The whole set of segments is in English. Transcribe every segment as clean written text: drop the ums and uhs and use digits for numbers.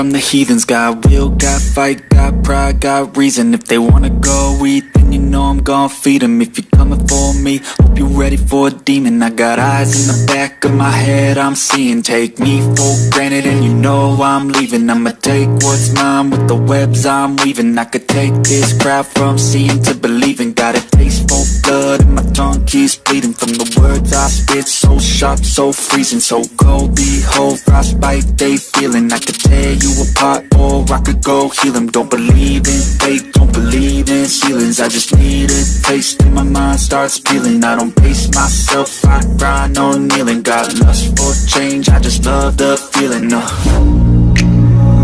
from the heathens. Got will, got fight, got pride, got reason. If they wanna go eat, then you know I'm gon' feed them. If you're coming for me, hope you're ready for a demon. I got eyes in the back of my head, I'm seeing. Take me for granted and you know I'm leaving. I'ma take what's mine with the webs I'm weaving. I could take this crowd from seeing to believing. Got a taste for blood and my tongue keeps bleeding. From the words I spit, so sharp, so freezing, so cold. Behold, frostbite they feeling. I could tear you apart or I could go heal them. Don't believe in fate, don't believe in ceilings. I just need a taste and my mind starts peeling. I don't pace myself, I grind on kneeling. Got lust for change, I just love the feeling.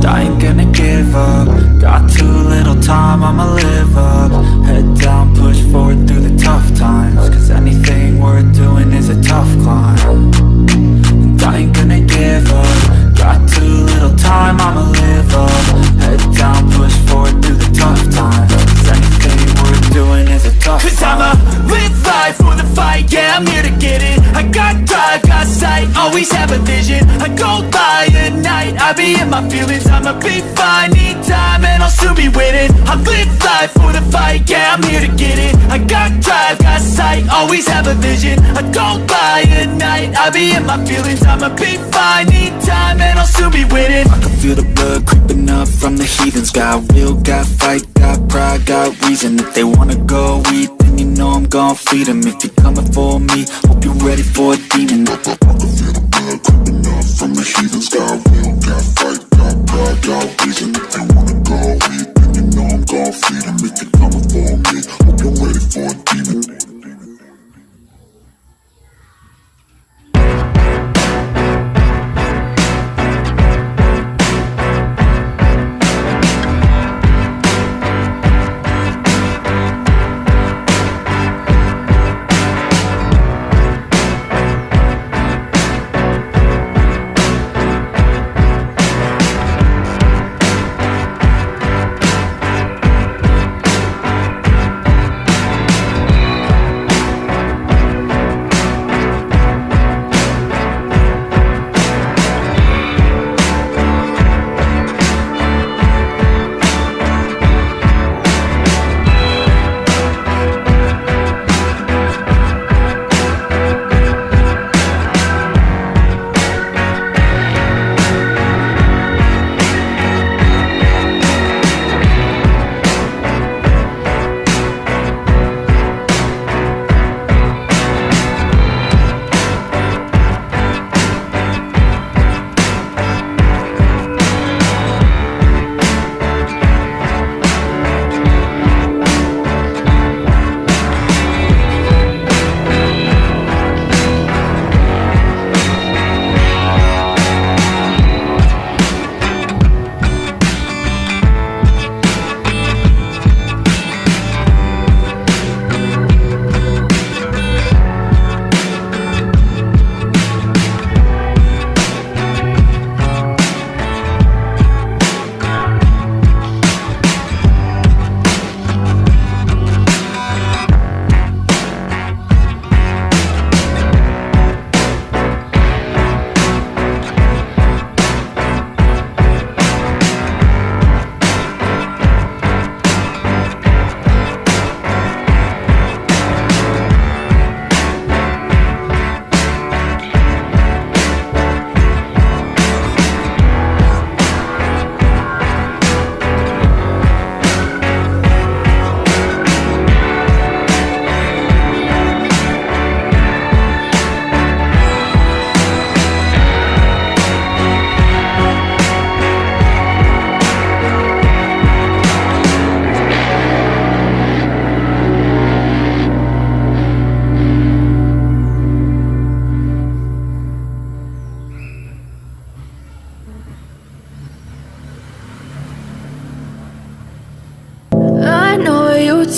I ain't gonna give up. Got too little time, I'ma live up. Head down, push forward through the tough times. Cause anything worth doing is a tough climb. And I ain't gonna give up. Got too little time, I'ma live up. Head down, push forward through the tough times. Cause anything worth doing is a tough climb. Cause I'ma live life for the fight, yeah, I'm here to get it. I got drive, got sight, always have a vision. I go by at night, I be in my feelings. I'ma be fine, need time, and I'll soon be winning. I live life for the fight, yeah, I'm here to get it. I got drive, got sight, always have a vision. I go by at night, I be in my feelings. I'ma be fine, need time, and I'll soon be winning. I can feel the blood creeping up from the heathens. Got will, got fight, got pride, got reason. If they wanna go eat, then you know I'm gon' feed them. If you're coming for me, hope you're ready for a demon. I can feel the blood creeping up from the heathens. Got will, got fight, got pride, got reason. If they wanna go eat, then you know I'm gon' feed them. If you're coming for me, hope you're ready for a demon.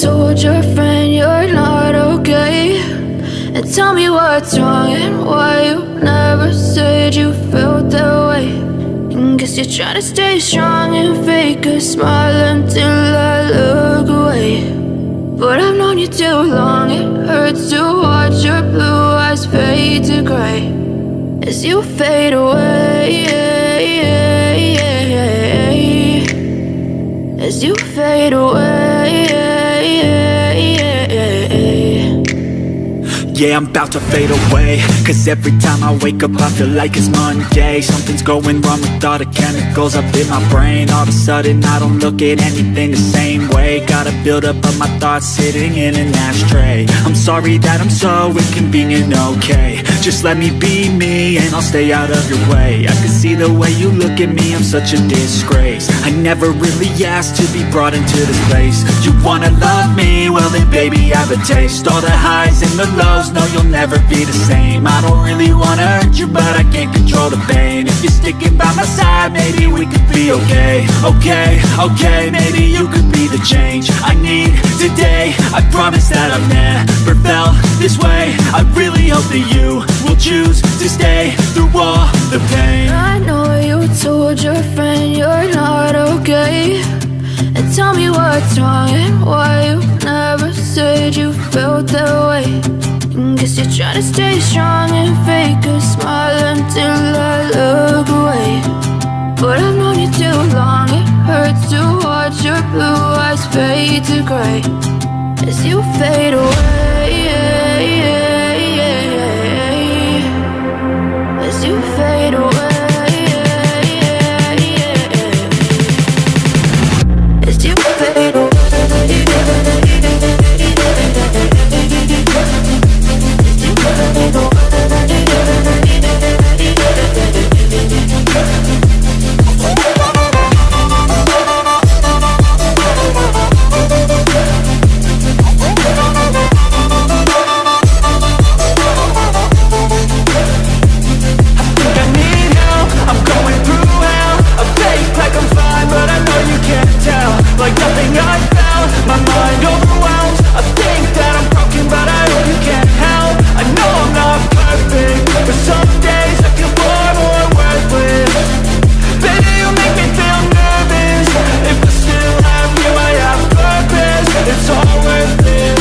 told your friend you're not okay, and tell me what's wrong and why you never said you felt that way. And guess you're trying to stay strong and fake a smile until I look away. But I've known you too long, it hurts to watch your blue eyes fade to gray as you fade away. as you fade away. Yeah, I'm about to fade away, cause every time I wake up I feel like it's Monday. Something's going wrong with all the chemicals up in my brain. All of a sudden I don't look at anything the same way. Gotta build up of my thoughts sitting in an ashtray. I'm sorry that I'm so inconvenient, okay. Just let me be me and I'll stay out of your way. I can see the way you look at me, I'm such a disgrace. I never really asked to be brought into this place. You wanna love me? Well then baby, have a taste. All the highs and the lows, no, you'll never be the same. I don't really wanna hurt you, but I can't control the pain. If you're sticking by my side, maybe we could be okay. Okay, maybe you could be the change I need today. I promise that I've never felt this way. I really hope that you will choose to stay through all the pain. I know you told your friend you're not okay, and tell me what's wrong and why you never said you felt that way. Guess you're trying to stay strong and fake a smile until I look away. But I've known you too long, it hurts to watch your blue eyes fade to gray as you fade away. As you fade away. As you fade away. Like nothing I found, my mind overwhelms. I think that I'm broken, but I hope you can't help. I know I'm not perfect, but some days I feel far more worthless. Baby, you make me feel nervous. If I still have you, I have purpose. It's all worth it.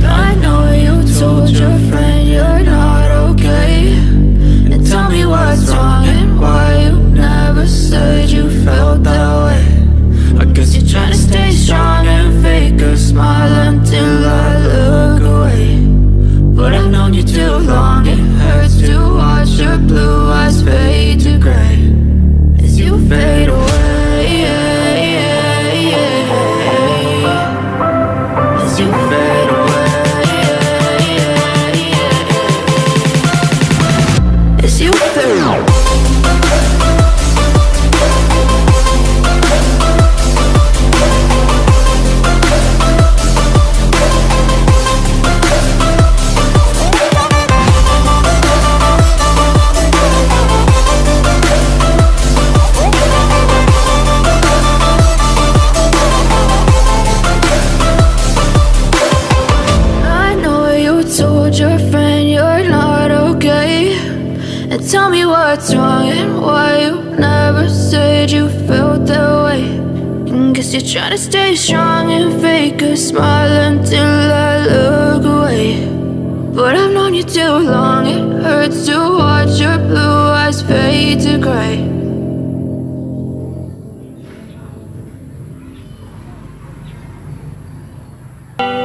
I know you told your friend you're not okay, and tell me what's wrong and why you never said you felt that way. I guess you're trying to stay strong and fake a smile until I look away. But I've known you too long, it hurts to watch your blue eyes fade to gray as you fade away. As you fade away. As you fade away. Tell me what's wrong and why you never said you felt that way. Guess you're trying to stay strong and fake a smile until I look away. But I've known you too long, it hurts to watch your blue eyes fade to gray.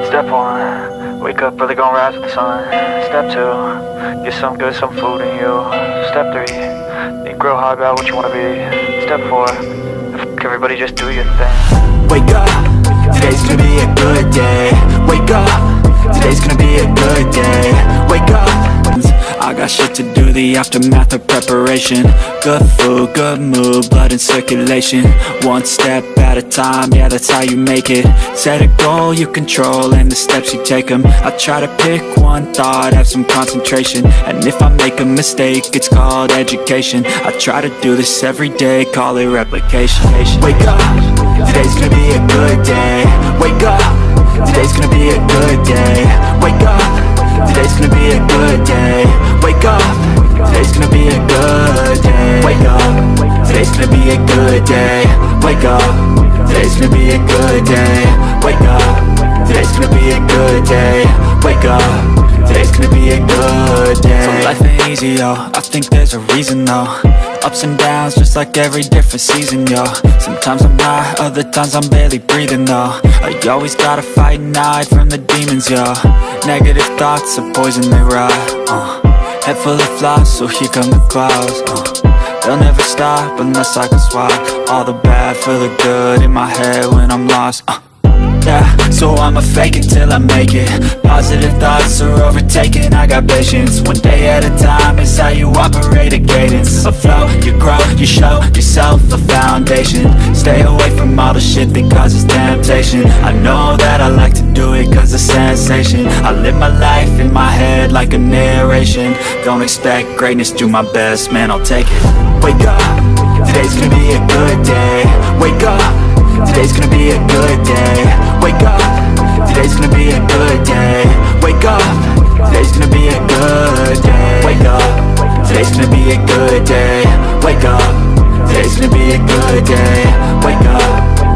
Step 1, wake up early, gonna rise with the sun. Step 2, get some good, some food in you. Step 3, think real hard about what you wanna be. Step 4, everybody just do your thing. Wake up, today's gonna be a good day. Wake up, today's gonna be a good day. Wake up, I got shit to do, the aftermath of preparation. Good food, good mood, blood in circulation. One step at a time, yeah, that's how you make it. Set a goal you control and the steps you take them. I try to pick one thought, have some concentration. And if I make a mistake, it's called education. I try to do this every day, call it replication. Wake up, today's gonna be a good day. Wake up, today's gonna be a good day. Wake up, today's gonna be a good day. Wake up, today's gonna be a good day. Wake up, today's gonna be a good day. Wake up, today's gonna be a good day. Wake up, today's gonna be a good day. Wake up, today's gonna be a good day. So life ain't easy, yo, I think there's a reason though. Ups and downs, just like every different season, yo. Sometimes I'm high, other times I'm barely breathing, though. I always gotta fight and hide from the demons, yo. Negative thoughts are poison, they rot. Head full of flies, so here come the clouds. They'll never stop unless I can swap all the bad for the good in my head when I'm lost. Yeah, so I'ma fake it till I make it. Positive thoughts are overtaken, I got patience. One day at a time is how you operate a cadence. Afloat, you grow, you show yourself a foundation. Stay away from all the shit that causes temptation. I know that I like to do it cause it's sensation. I live my life in my head like a narration. Don't expect greatness, do my best, man, I'll take it. Wake up, today's gonna be a good day. Wake up, today's gonna be a good day. Wake up, today's gonna be a good day. Wake up, today's gonna be a good day. Wake up, today's gonna be a good day. Wake up, today's gonna be a good day. Wake up,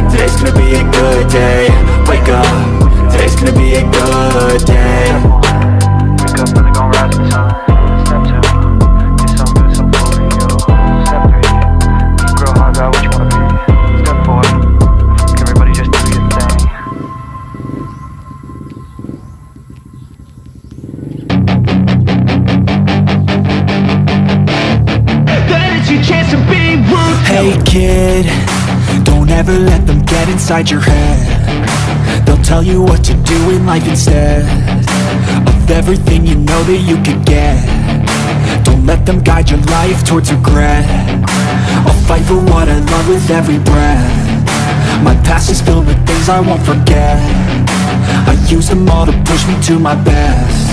today's gonna be a good day. Wake up, today's gonna be a good day. Wake up, really gon' rise with the sun. Step 2, get some good, some food in you. Step 3, grow hard about what you wanna be. Step 4, everybody just do your thing. Then it's your chance to be ruthless. Hey kid, don't ever let them get inside your head. They'll tell you what to do in life instead of everything you know that you could get. Don't let them guide your life towards regret. I'll fight for what I love with every breath. My past is filled with things I won't forget. I use them all to push me to my best.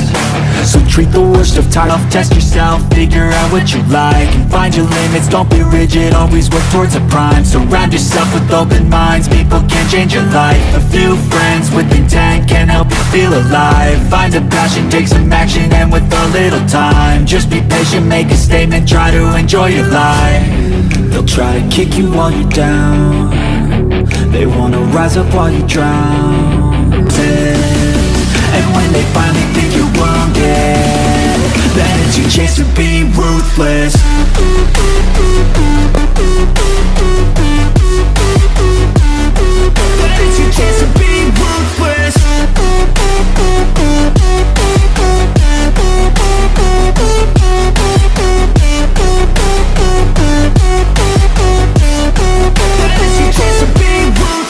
So treat the worst of time off, test yourself, figure out what you like, and find your limits, don't be rigid, always work towards a prime. Surround yourself with open minds, people can change your life. A few friends with intent can help you feel alive. Find a passion, take some action, and with a little time, just be patient, make a statement, try to enjoy your life. They'll try to kick you while you're down, they wanna rise up while you drown. And when they finally think you're wounded, then it's your chance to be ruthless. Then it's your chance to be ruthless.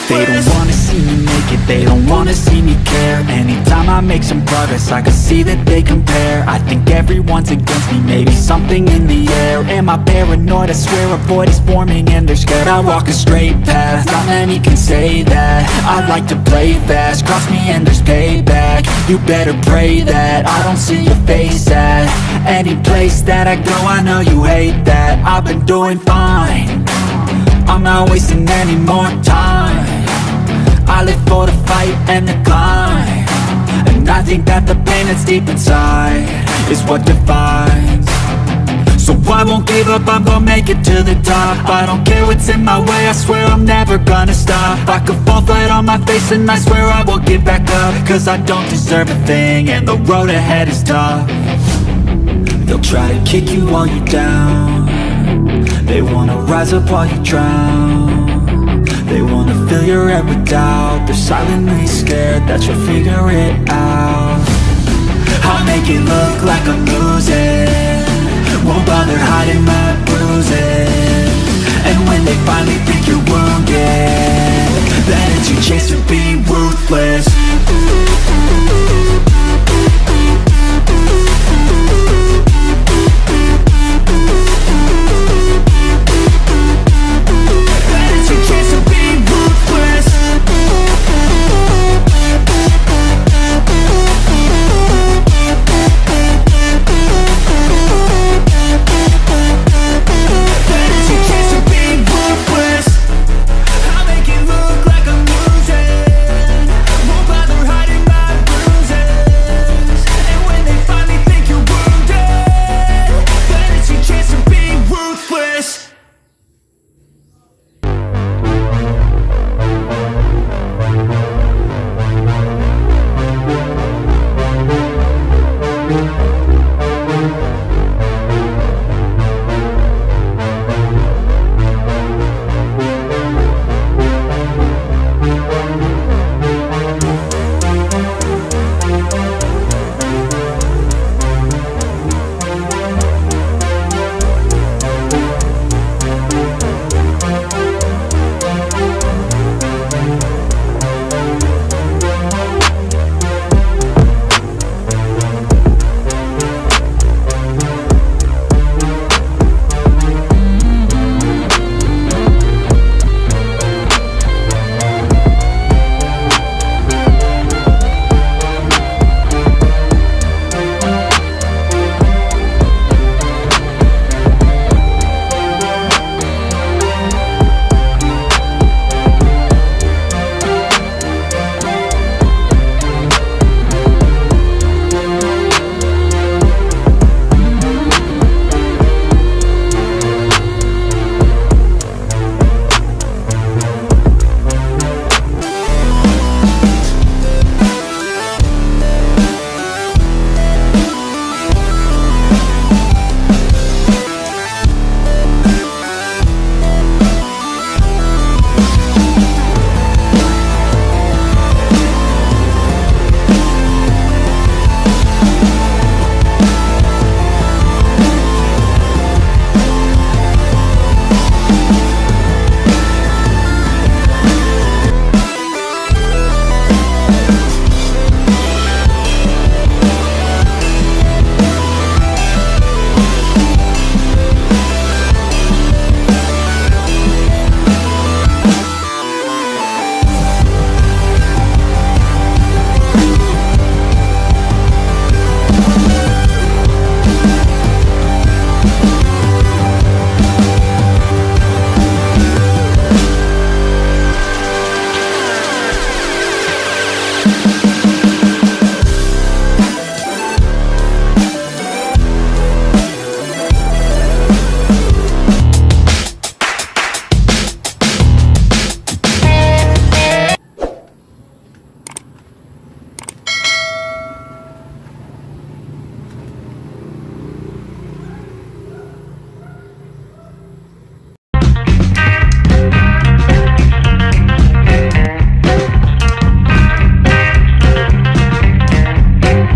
They don't wanna see me make it, they don't wanna see me care. Anytime I make some progress, I can see that they compare. I think everyone's against me, maybe something in the air. Am I paranoid? I swear a void is forming and they're scared. I walk a straight path, not many can say that. I like to play fast, cross me and there's payback. You better pray that I don't see your face at any place that I go. I know you hate that. I've been doing fine, I'm not wasting any more time. I live for the fight and the climb, and I think that the pain that's deep inside is what defines. So I won't give up, I'm gonna make it to the top. I don't care what's in my way, I swear I'm never gonna stop. I could fall flat on my face and I swear I will get back up, cause I don't deserve a thing and the road ahead is tough. They'll try to kick you while you're down, they wanna rise up while you drown. They wanna fill your head with doubt, they're silently scared that you'll figure it out. I'll make it look like I'm losing, won't bother hiding my bruises. And when they finally think you're wounded, then it's your chance to be ruthless.